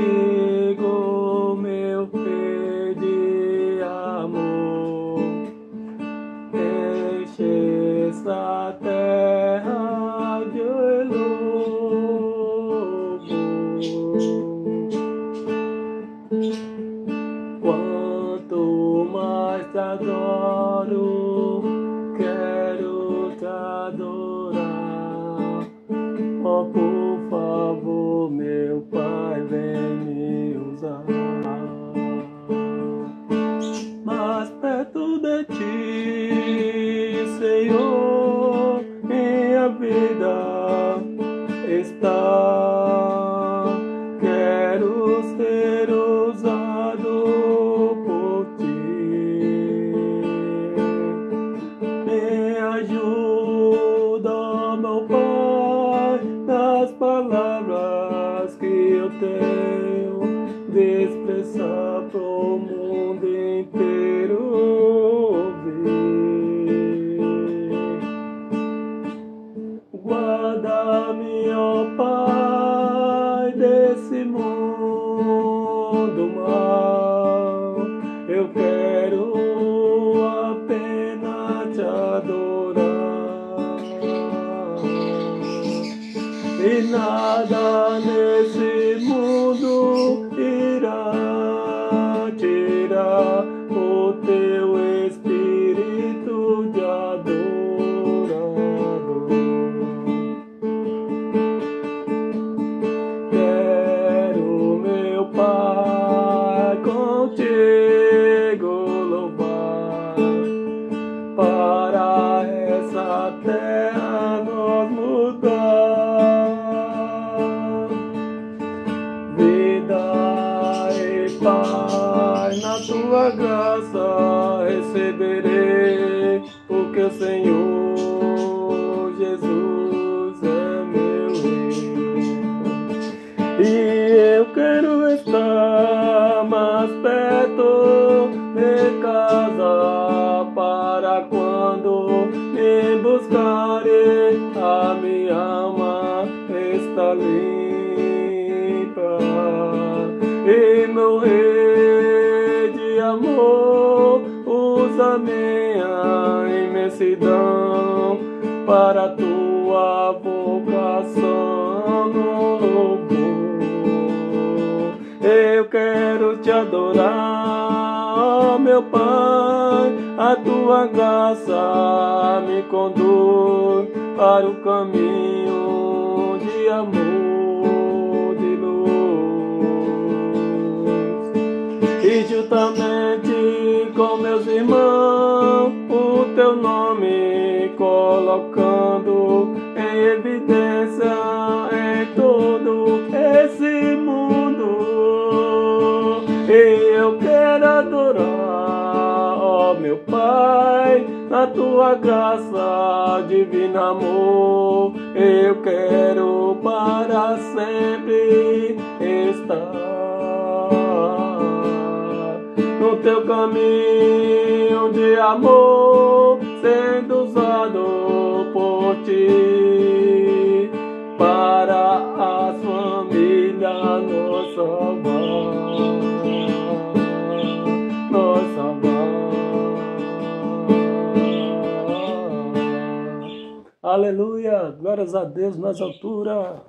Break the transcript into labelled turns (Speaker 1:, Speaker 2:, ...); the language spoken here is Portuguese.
Speaker 1: contigo, meu Rei de amor. Enche esta terra de louvor. Quanto mais te adoro, quero te adorar. Oh, por favor, meu Pai, vem me usar. Mais perto de ti, Senhor, minha vida está. Quero ser usado por ti. Me ajuda, meu Pai, nas palavras que eu tenho de expressar pro mundo inteiro ouvir. Guarda-me, ó Pai, desse mundo mal. Eu quero apenas te adorar. E nada nesse mundo irá tirar o teu espírito de adorador. Quero, meu Pai, contigo louvar. Para essa terra nós mudar. Vida e paz na tua graça receberei, porque o Senhor Jesus é meu Rei. E eu quero estar mais perto de casa, para quando me buscarem a minha alma está limpa. E meu Rei de amor, usa minha imensidão para a tua vocação no louvor. Eu quero te adorar, ó meu Pai, a tua graça me conduz para o caminho de amor, de luz. E juntamente com meus irmãos, o teu nome colocando em evidência em todo esse mundo. E eu quero adorar, ó meu Pai, na tua graça, divino amor. Eu quero para sempre estar no teu caminho de amor, sendo usado por ti para as famílias nos salvar. Aleluia, glórias a Deus nas alturas.